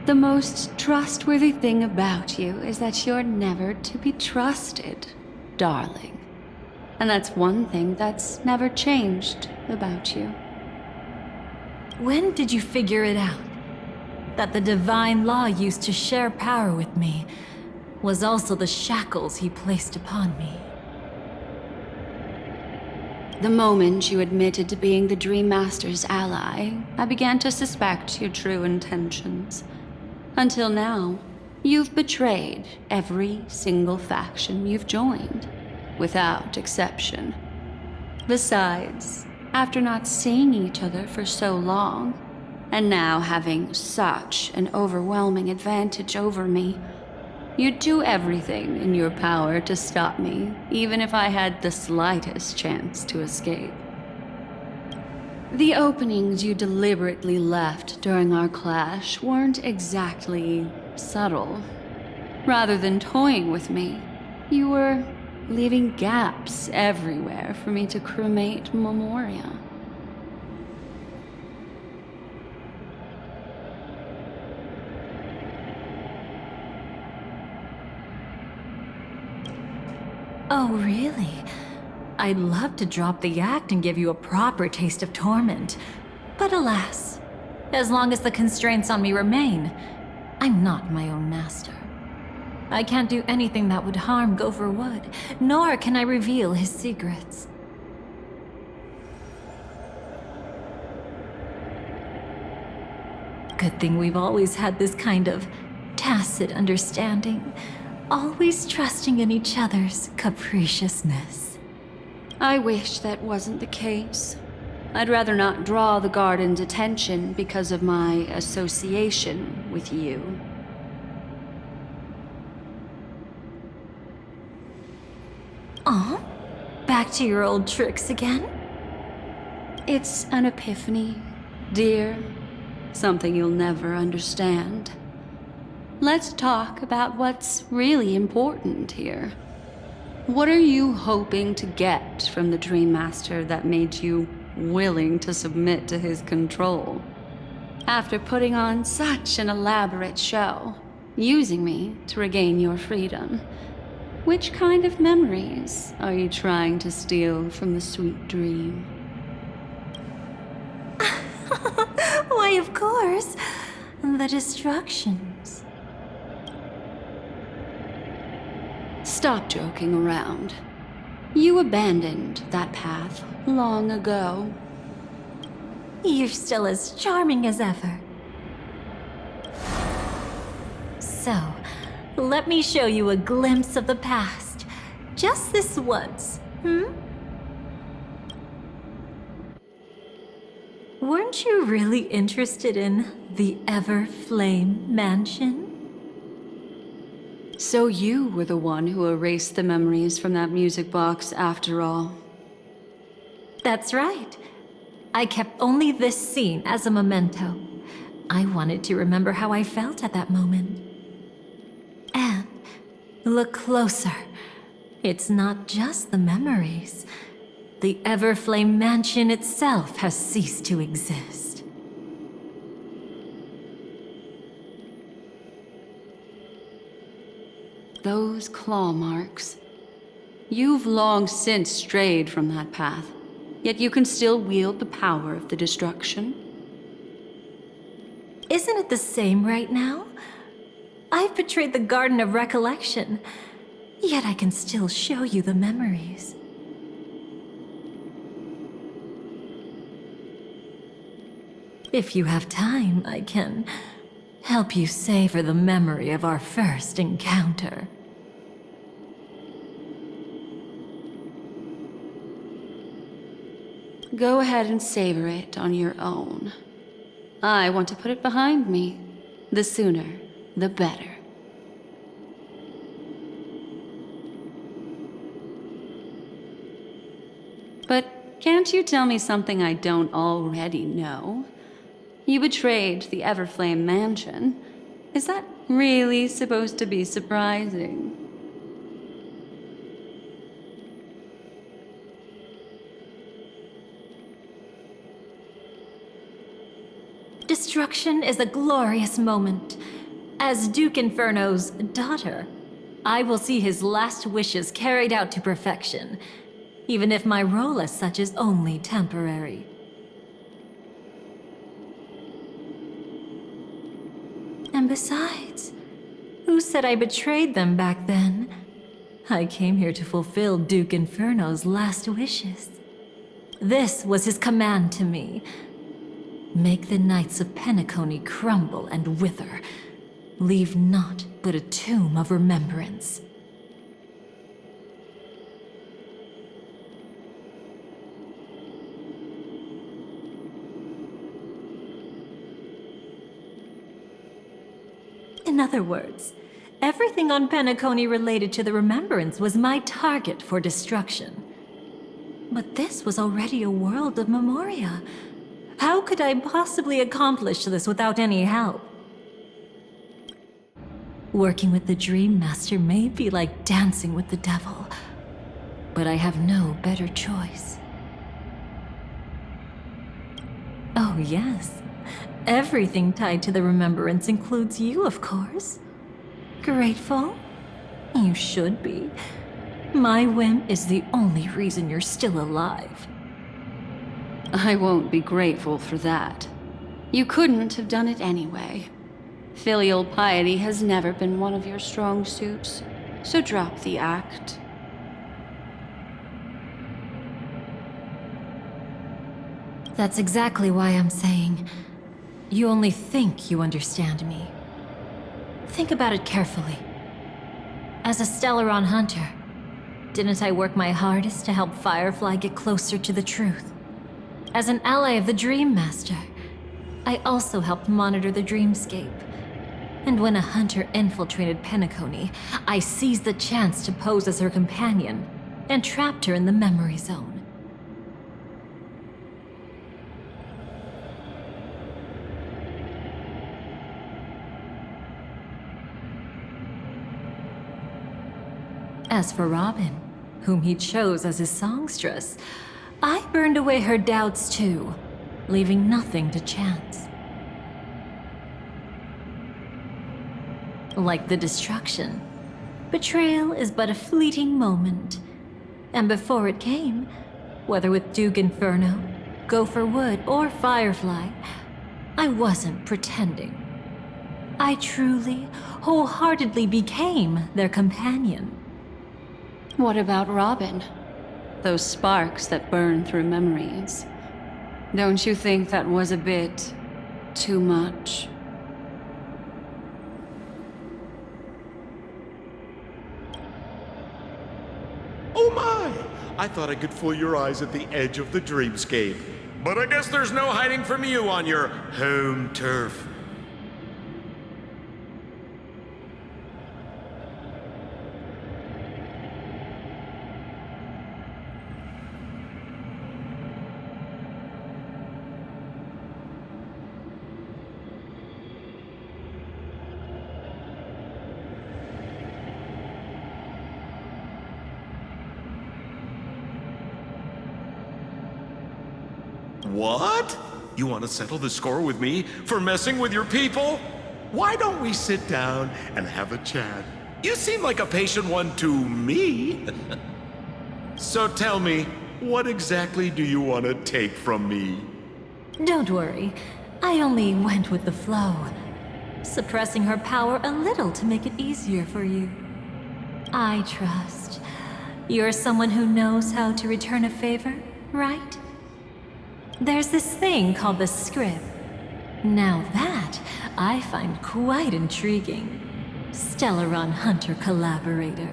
The most trustworthy thing about you is that you're never to be trusted, darling. And that's one thing that's never changed about you. When did you figure it out? That the divine law used to share power with me was also the shackles he placed upon me. The moment you admitted to being the Dreammaster's ally, I began to suspect your true intentions. Until now, you've betrayed every single faction you've joined, without exception. Besides, after not seeing each other for so long, and now having such an overwhelming advantage over me, you'd do everything in your power to stop me, even if I had the slightest chance to escape. The openings you deliberately left during our clash weren't exactly subtle. Rather than toying with me, you were leaving gaps everywhere for me to cremate Memoria. Oh, really? I'd love to drop the act and give you a proper taste of torment. But alas, as long as the constraints on me remain, I'm not my own master. I can't do anything that would harm Gopher Wood, nor can I reveal his secrets. Good thing we've always had this kind of tacit understanding, always trusting in each other's capriciousness. I wish that wasn't the case. I'd rather not draw the Garden's attention because of my association with you. Aw, back to your old tricks again? It's an epiphany, dear. Something you'll never understand. Let's talk about what's really important here. What are you hoping to get from the Dreammaster that made you willing to submit to his control? After putting on such an elaborate show, using me to regain your freedom, which kind of memories are you trying to steal from the sweet dream? Why, of course. The destructions. Stop joking around. You abandoned that path long ago. You're still as charming as ever. So, let me show you a glimpse of the past. Just this once, Weren't you really interested in the Everflame Mansion? So you were the one who erased the memories from that music box after all. That's right. I kept only this scene as a memento. I wanted to remember how I felt at that moment. And look closer. It's not just the memories. The Everflame Mansion itself has ceased to exist. Those claw marks. You've long since strayed from that path, yet you can still wield the power of the destruction. Isn't it the same right now? I've betrayed the Garden of Recollection, yet I can still show you the memories. If you have time, I can help you savor the memory of our first encounter. Go ahead and savor it on your own. I want to put it behind me. The sooner, the better. But can't you tell me something I don't already know? You betrayed the Everflame Mansion. Is that really supposed to be surprising? Destruction is a glorious moment, As Duke Inferno's daughter, I will see his last wishes carried out to perfection, even if my role as such is only temporary. And besides, who said I betrayed them back then? I came here to fulfill Duke Inferno's last wishes. This was his command to me. Make the Knights of Penacony crumble and wither. Leave naught but a tomb of remembrance. In other words, everything on Penacony related to the Remembrance was my target for destruction. But this was already a world of Memoria. How could I possibly accomplish this without any help? Working with the Dreammaster may be like dancing with the devil, but I have no better choice. Oh yes, everything tied to the Remembrance includes you, of course. Grateful? You should be. My whim is the only reason you're still alive. I won't be grateful for that. You couldn't have done it anyway. Filial piety has never been one of your strong suits, so drop the act. That's exactly why I'm saying, you only think you understand me. Think about it carefully. As a Stellaron hunter, didn't I work my hardest to help Firefly get closer to the truth? As an ally of the Dreammaster, I also helped monitor the dreamscape. And when a hunter infiltrated Penacony, I seized the chance to pose as her companion and trapped her in the memory zone. As for Robin, whom he chose as his songstress, I burned away her doubts too, leaving nothing to chance. Like the destruction, betrayal is but a fleeting moment. And before it came, whether with Duke Inferno, Gopher Wood, or Firefly, I wasn't pretending. I truly, wholeheartedly became their companion. What about Robin? Those sparks that burn through memories. Don't you think that was a bit too much? Oh my! I thought I could fool your eyes at the edge of the dreamscape. But I guess there's no hiding from you on your home turf. What? You want to settle the score with me for messing with your people? Why don't we sit down and have a chat? You seem like a patient one to me. So tell me, what exactly do you want to take from me? Don't worry, I only went with the flow, suppressing her power a little to make it easier for you. I trust. You're someone who knows how to return a favor, right? There's this thing called the script. Now that, I find quite intriguing. Stellaron Hunter collaborator.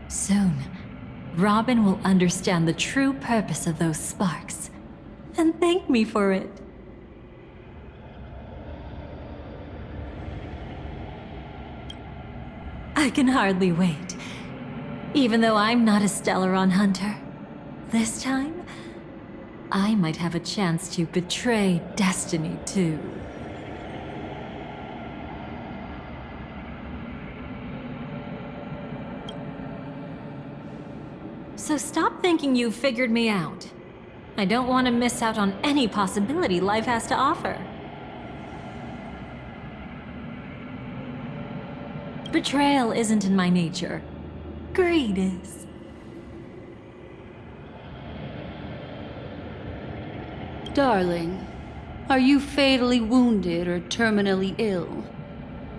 Soon, Robin will understand the true purpose of those sparks, and thank me for it. I can hardly wait. Even though I'm not a Stellaron hunter, this time, I might have a chance to betray destiny too. So stop thinking you've figured me out. I don't want to miss out on any possibility life has to offer. Betrayal isn't in my nature. Greed is. Darling, are you fatally wounded or terminally ill?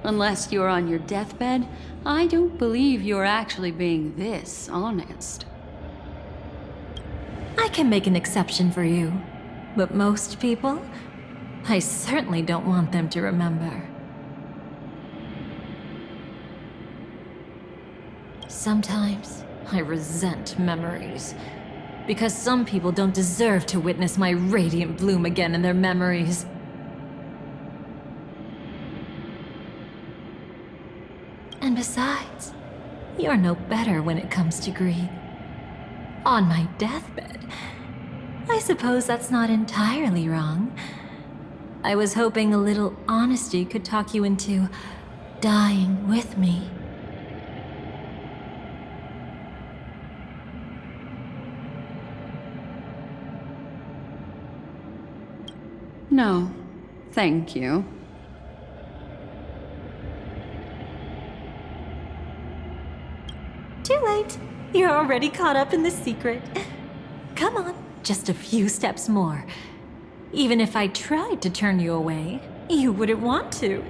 Unless you're on your deathbed, I don't believe you're actually being this honest. I can make an exception for you. But most people, I certainly don't want them to remember. Sometimes I resent memories. Because some people don't deserve to witness my radiant bloom again in their memories. And besides, you're no better when it comes to greed. On my deathbed, I suppose that's not entirely wrong. I was hoping a little honesty could talk you into dying with me. No, thank you. Too late. You're already caught up in the secret. Come on, just a few steps more. Even if I tried to turn you away, you wouldn't want to.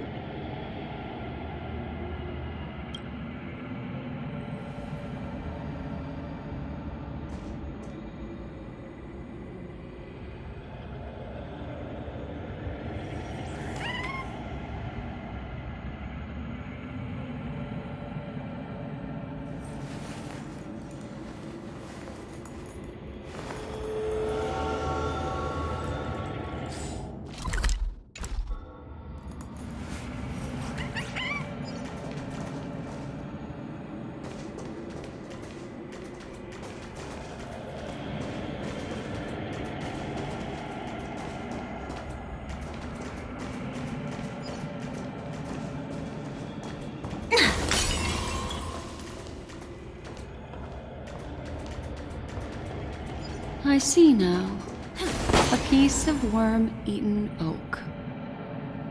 I see now. A piece of worm-eaten oak.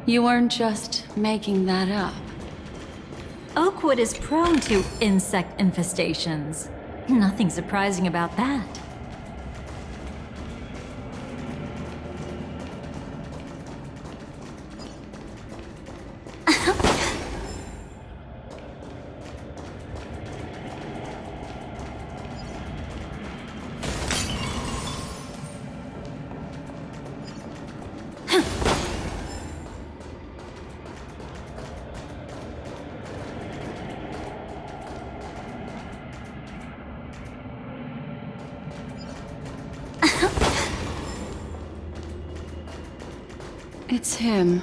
You weren't just making that up. Oakwood is prone to insect infestations. Nothing surprising about that. It's him.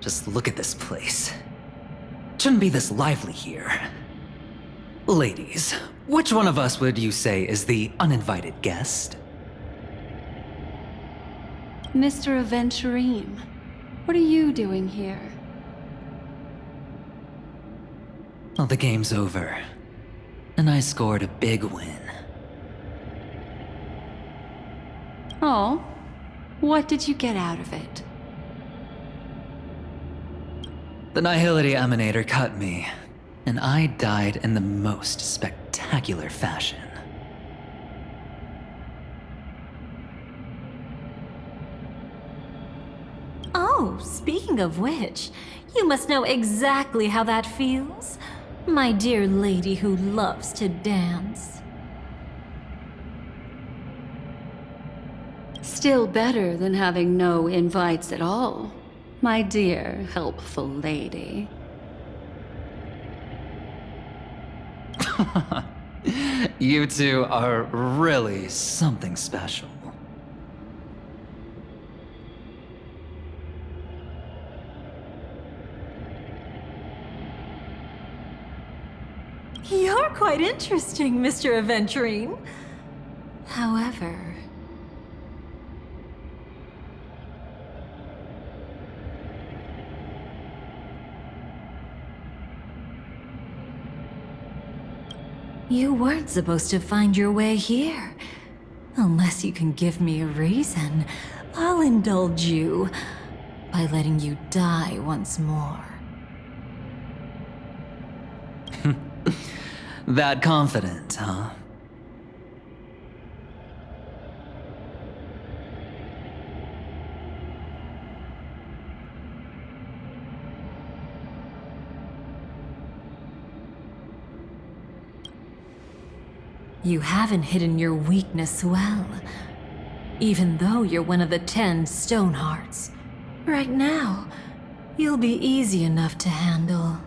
Just look at this place. Shouldn't be this lively here. Ladies, which one of us would you say is the uninvited guest? Mr. Aventurine, what are you doing here? Well, the game's over, and I scored a big win. Oh, what did you get out of it? The Nihility Emanator cut me, and I died in the most spectacular fashion. Oh, speaking of which, you must know exactly how that feels. My dear lady who loves to dance. Still better than having no invites at all, my dear helpful lady. You two are really something special. You're quite interesting, Mr. Aventurine. However... you weren't supposed to find your way here. Unless you can give me a reason, I'll indulge you by letting you die once more. That confident, huh? You haven't hidden your weakness well. Even though you're one of the 10 Stonehearts. Right now, you'll be easy enough to handle.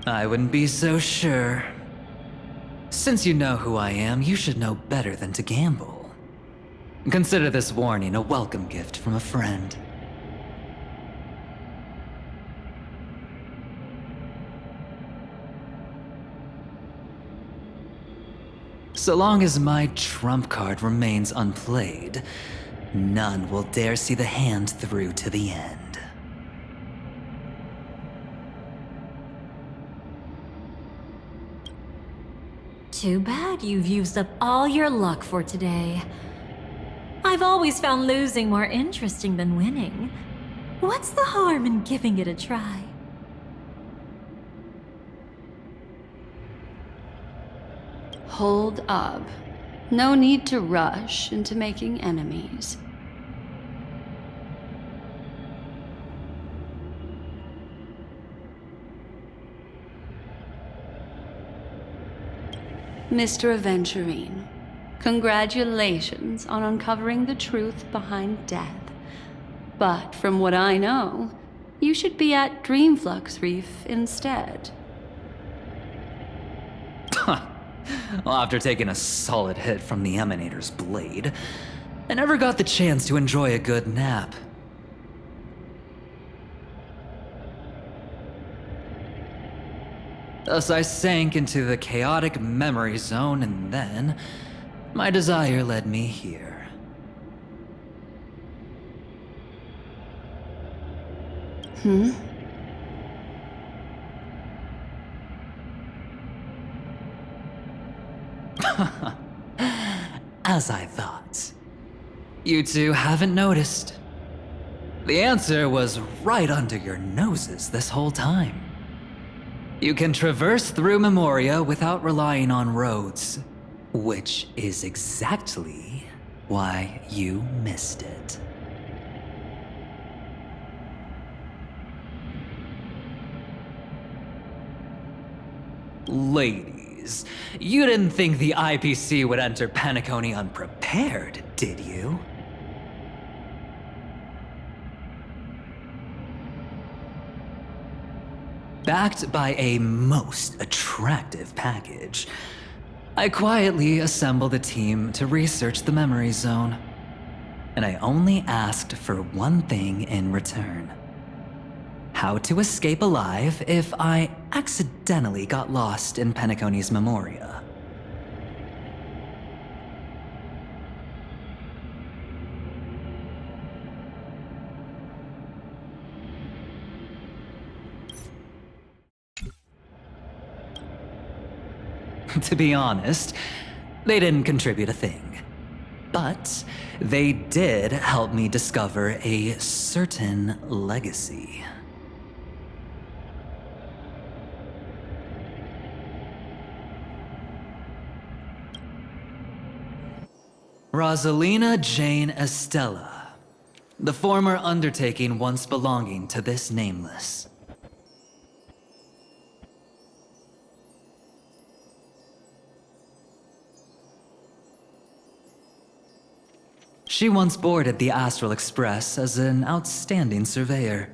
I wouldn't be so sure. Since you know who I am, you should know better than to gamble. Consider this warning a welcome gift from a friend. So long as my trump card remains unplayed, none will dare see the hand through to the end. Too bad you've used up all your luck for today. I've always found losing more interesting than winning. What's the harm in giving it a try? Hold up. No need to rush into making enemies. Mr. Aventurine, congratulations on uncovering the truth behind death. But from what I know, you should be at Dreamflux Reef instead. Well, after taking a solid hit from the Emanator's blade, I never got the chance to enjoy a good nap. Thus I sank into the chaotic memory zone, and then my desire led me here. As I thought. You two haven't noticed. The answer was right under your noses this whole time. You can traverse through Memoria without relying on roads, which is exactly why you missed it. Ladies, you didn't think the IPC would enter Penacony unprepared, did you? Backed by a most attractive package, I quietly assembled a team to research the memory zone. And I only asked for one thing in return. How to escape alive if I accidentally got lost in Penacony's Memoria. To be honest, they didn't contribute a thing. But they did help me discover a certain legacy. Rosalina Jane Estella, the former undertaking once belonging to this nameless. She once boarded the Astral Express as an outstanding surveyor.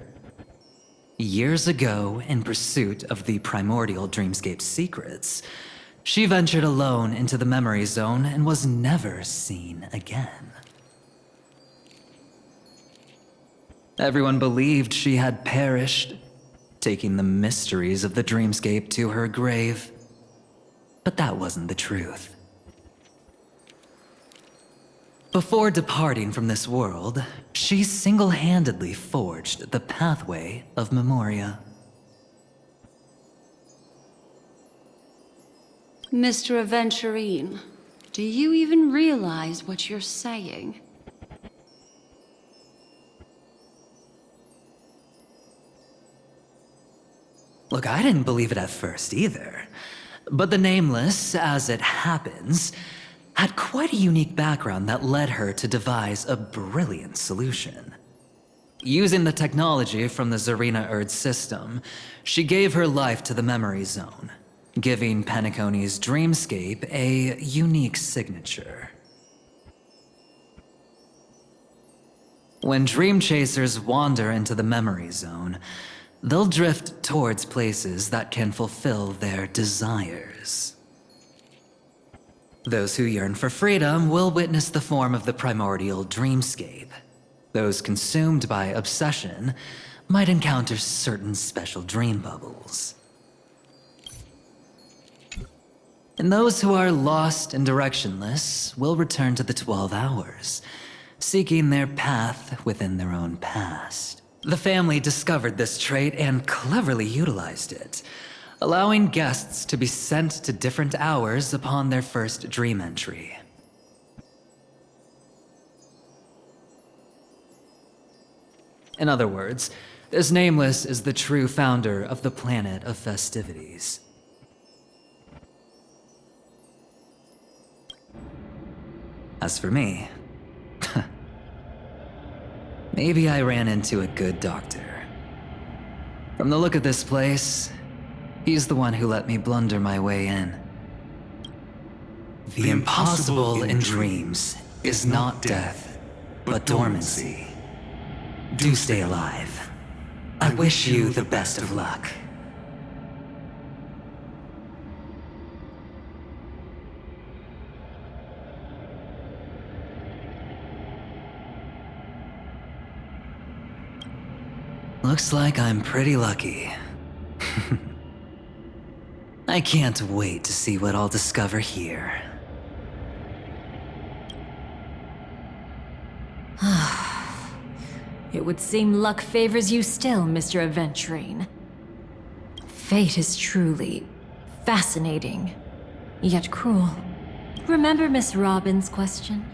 Years ago, in pursuit of the primordial dreamscape secrets, she ventured alone into the memory zone and was never seen again. Everyone believed she had perished, taking the mysteries of the dreamscape to her grave. But that wasn't the truth. Before departing from this world, she single-handedly forged the pathway of Memoria. Mr. Aventurine, do you even realize what you're saying? Look, I didn't believe it at first either. But the Nameless, as it happens, had quite a unique background that led her to devise a brilliant solution. Using the technology from the Zarina Erd system, she gave her life to the memory zone, giving Penacony's dreamscape a unique signature. When dream chasers wander into the memory zone, they'll drift towards places that can fulfill their desires. Those who yearn for freedom will witness the form of the primordial dreamscape. Those consumed by obsession might encounter certain special dream bubbles. And those who are lost and directionless will return to the 12 hours, seeking their path within their own past. The family discovered this trait and cleverly utilized it, allowing guests to be sent to different hours upon their first dream entry. In other words, this Nameless is the true founder of the planet of festivities. As for me, maybe I ran into a good doctor. From the look of this place, he's the one who let me blunder my way in. The impossible in dreams is not death, but dormancy. Do stay alive. I wish you the best of luck. Looks like I'm pretty lucky. I can't wait to see what I'll discover here. It would seem luck favors you still, Mr. Aventurine. Fate is truly fascinating, yet cruel. Remember Miss Robin's question?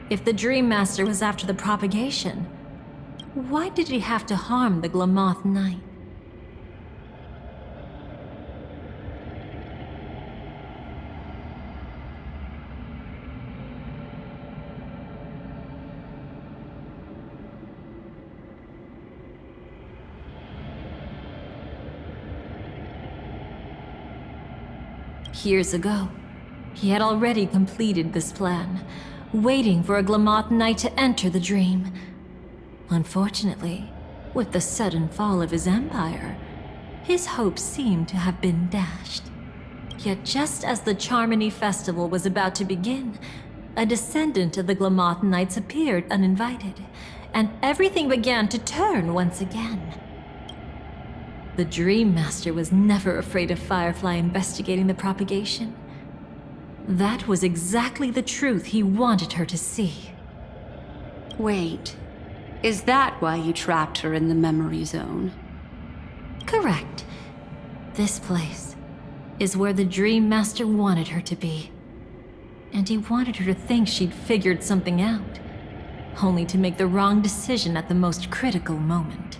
If the Dreammaster was after the propagation, why did he have to harm the Glamoth Knight? Years ago, he had already completed this plan, waiting for a Glamoth Knight to enter the dream. Unfortunately, with the sudden fall of his empire, his hopes seem to have been dashed. Yet just as the Charmony Festival was about to begin, a descendant of the Glamoth Knights appeared uninvited, and everything began to turn once again. The Dreammaster was never afraid of Firefly investigating the propagation. That was exactly the truth he wanted her to see. Wait, is that why you trapped her in the memory zone? Correct. This place is where the Dreammaster wanted her to be. And he wanted her to think she'd figured something out, only to make the wrong decision at the most critical moment.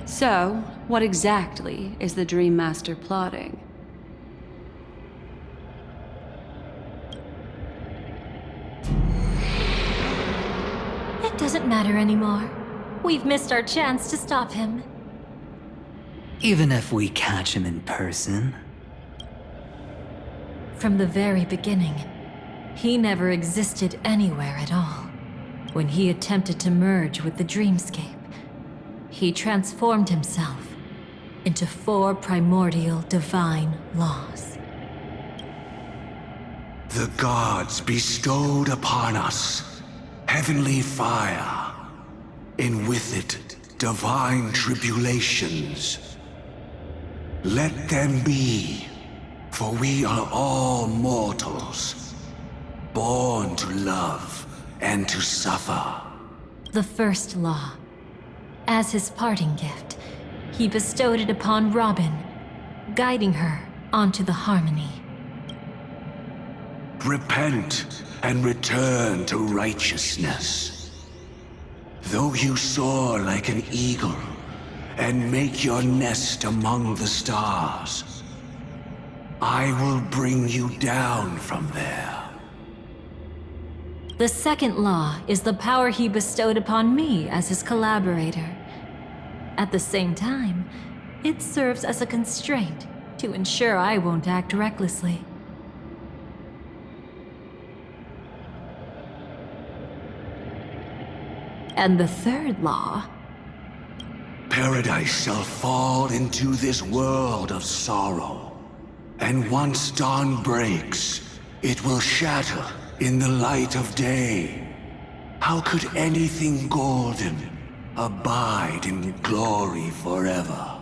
So, what exactly is the Dreammaster plotting? It doesn't matter anymore. We've missed our chance to stop him. Even if we catch him in person? From the very beginning, he never existed anywhere at all. When he attempted to merge with the dreamscape, he transformed himself into 4 primordial divine laws. The gods bestowed upon us heavenly fire, and with it divine tribulations. Let them be, for we are all mortals, born to love and to suffer. The first law. As his parting gift, he bestowed it upon Robin, guiding her onto the harmony. Repent and return to righteousness. Though you soar like an eagle and make your nest among the stars, I will bring you down from there. The second law is the power he bestowed upon me as his collaborator. At the same time, it serves as a constraint to ensure I won't act recklessly. And the third law... Paradise shall fall into this world of sorrow, and once dawn breaks, it will shatter in the light of day. How could anything golden abide in glory forever?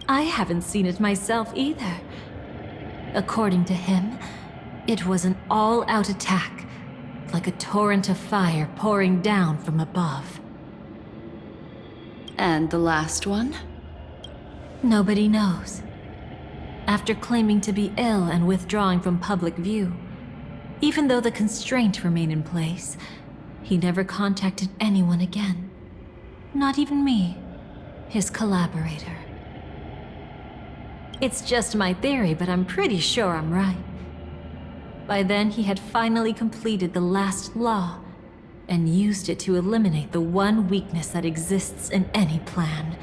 I haven't seen it myself either. According to him, it was an all-out attack, like a torrent of fire pouring down from above. And the last one? Nobody knows. After claiming to be ill and withdrawing from public view, even though the constraint remained in place, he never contacted anyone again. Not even me, his collaborator. It's just my theory, but I'm pretty sure I'm right. By then, he had finally completed the last law, and used it to eliminate the one weakness that exists in any plan.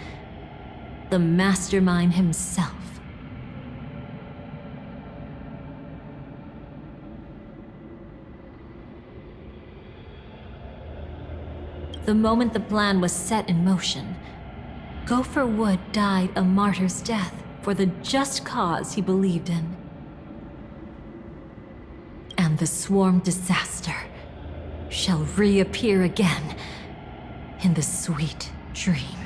The mastermind himself. The moment the plan was set in motion, Gopher Wood died a martyr's death for the just cause he believed in. And the swarm disaster shall reappear again in the sweet dream.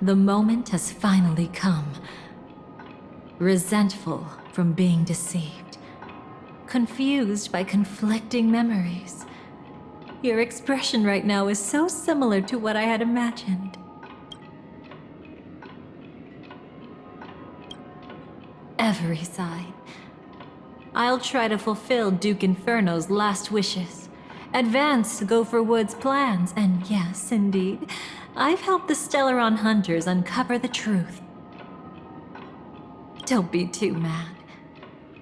The moment has finally come. Resentful from being deceived, confused by conflicting memories. Your expression right now is so similar to what I had imagined. Every side. I'll try to fulfill Duke Inferno's last wishes, advance Gopher Wood's plans, and yes, indeed, I've helped the Stellaron hunters uncover the truth. Don't be too mad.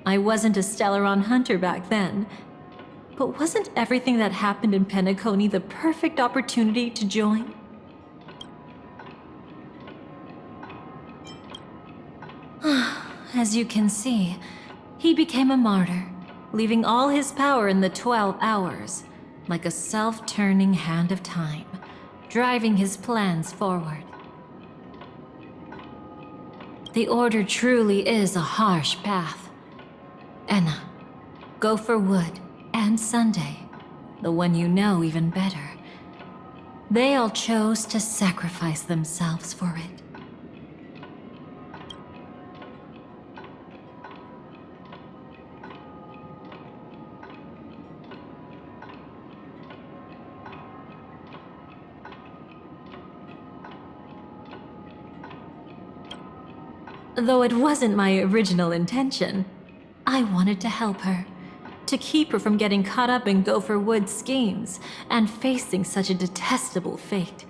I wasn't a Stellaron hunter back then. But wasn't everything that happened in Penacony the perfect opportunity to join? As you can see, he became a martyr, leaving all his power in the 12 hours, like a self-turning hand of time, driving his plans forward. The Order truly is a harsh path. Enna, Gopher Wood, and Sunday, the one you know even better, they all chose to sacrifice themselves for it. Though it wasn't my original intention, I wanted to help her, to keep her from getting caught up in Gopher Wood's schemes and facing such a detestable fate.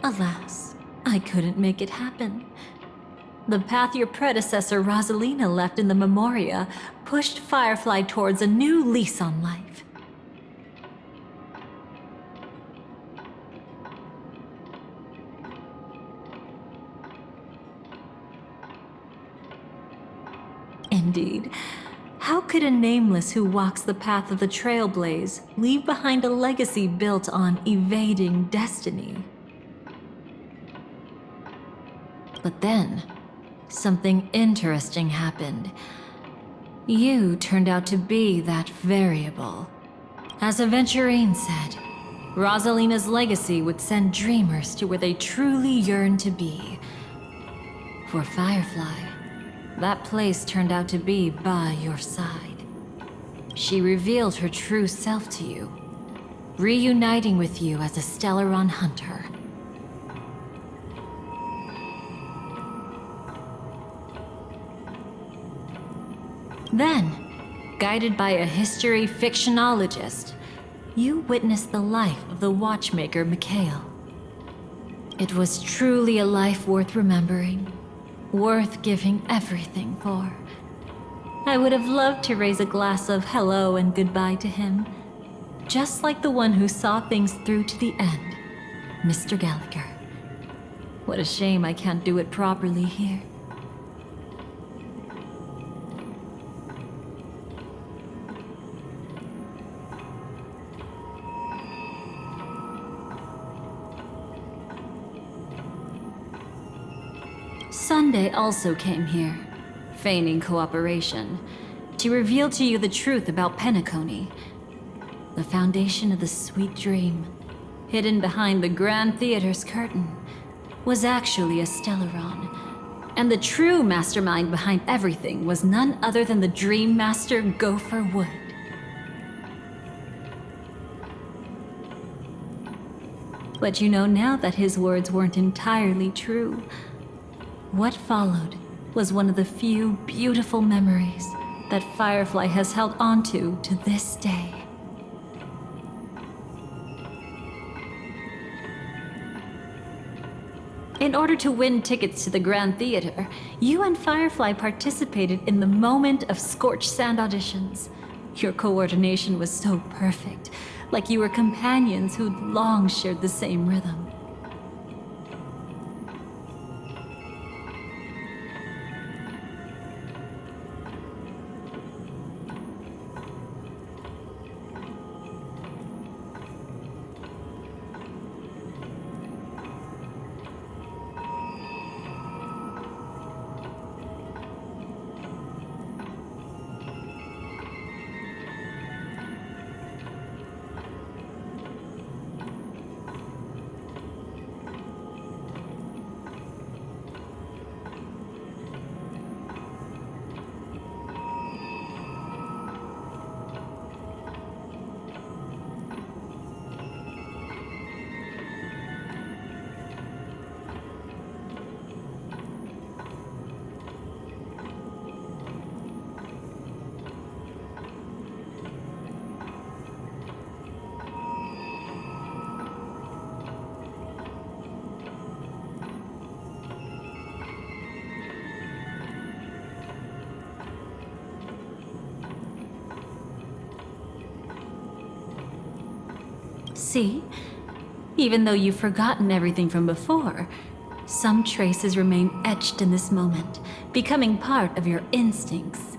Alas, I couldn't make it happen. The path your predecessor Rosalina left in the Memoria pushed Firefly towards a new lease on life. Indeed. How could a nameless who walks the path of the Trailblaze leave behind a legacy built on evading destiny? But then, something interesting happened. You turned out to be that variable. As Aventurine said, Rosalina's legacy would send dreamers to where they truly yearn to be. For Firefly, that place turned out to be by your side. She revealed her true self to you, reuniting with you as a Stellaron hunter. Then, guided by a history fictionologist, you witnessed the life of the watchmaker Mikhail. It was truly a life worth remembering, worth giving everything for. I would have loved to raise a glass of hello and goodbye to him, just like the one who saw things through to the end, Mr. Gallagher. What a shame I can't do it properly here. Sunday also came here, feigning cooperation, to reveal to you the truth about Penacony, the foundation of the sweet dream, hidden behind the Grand Theater's curtain, was actually a Stellaron, and the true mastermind behind everything was none other than the Dreammaster Gopher Wood. But you know now that his words weren't entirely true. What followed was one of the few beautiful memories that Firefly has held onto to this day. In order to win tickets to the Grand Theater, you and Firefly participated in the Moment of Scorched Sand auditions. Your coordination was so perfect, like you were companions who'd long shared the same rhythm. See? Even though you've forgotten everything from before, some traces remain etched in this moment, becoming part of your instincts.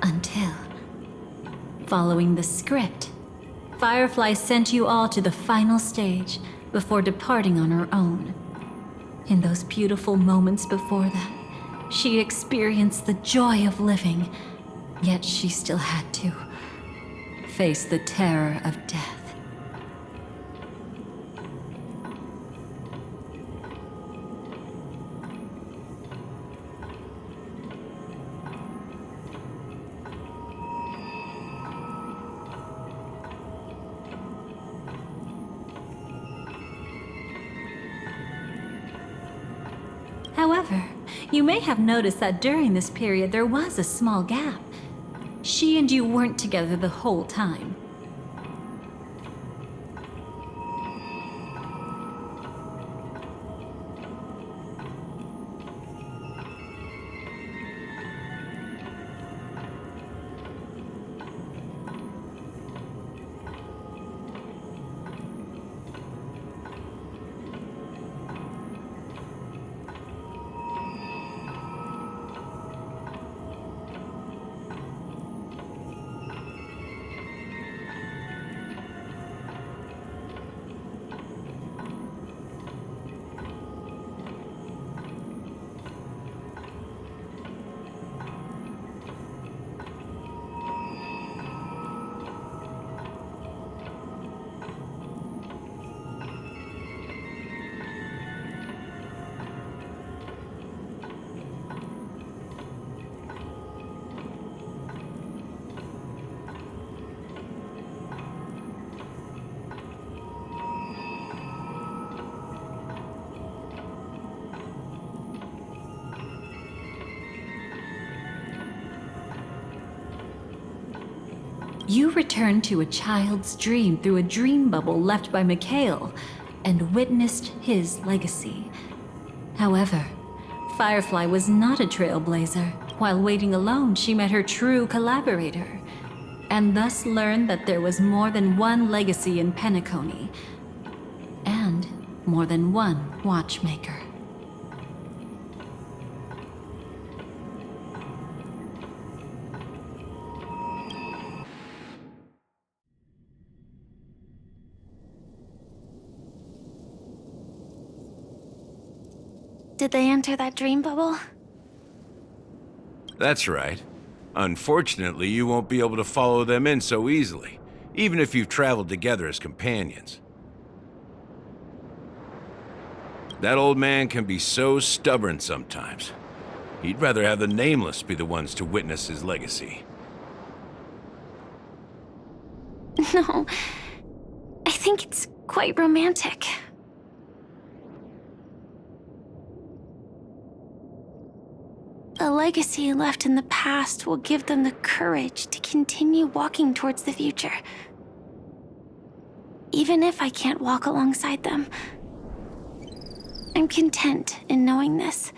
Until, following the script, Firefly sent you all to the final stage before departing on her own. In those beautiful moments before that, she experienced the joy of living, yet she still had to face the terror of death. However, you may have noticed that during this period there was a small gap. She and you weren't together the whole time. You returned to a child's dream through a dream bubble left by Mikhail and witnessed his legacy. However, Firefly was not a trailblazer. While waiting alone, she met her true collaborator, and thus learned that there was more than one legacy in Penacony, and more than one watchmaker. Did they enter that dream bubble? That's right. Unfortunately, you won't be able to follow them in so easily, even if you've traveled together as companions. That old man can be so stubborn sometimes. He'd rather have the Nameless be the ones to witness his legacy. No, I think it's quite romantic. A legacy left in the past will give them the courage to continue walking towards the future. Even if I can't walk alongside them, I'm content in knowing this.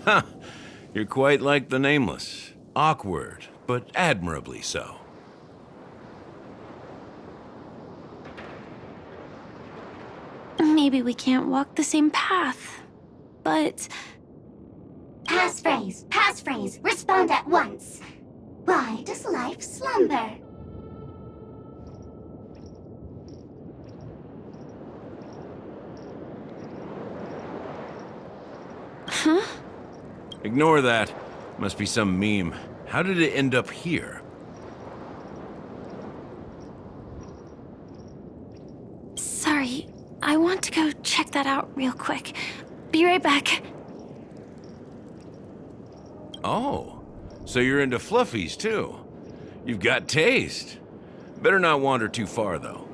Huh. You're quite like the Nameless. Awkward, but admirably so. Maybe we can't walk the same path, but Passphrase, respond at once. Why does life slumber? Huh? Ignore that. Must be some meme. How did it end up here? Sorry, I want to go check that out real quick. Be right back. Oh, so you're into fluffies too. You've got taste. Better not wander too far though.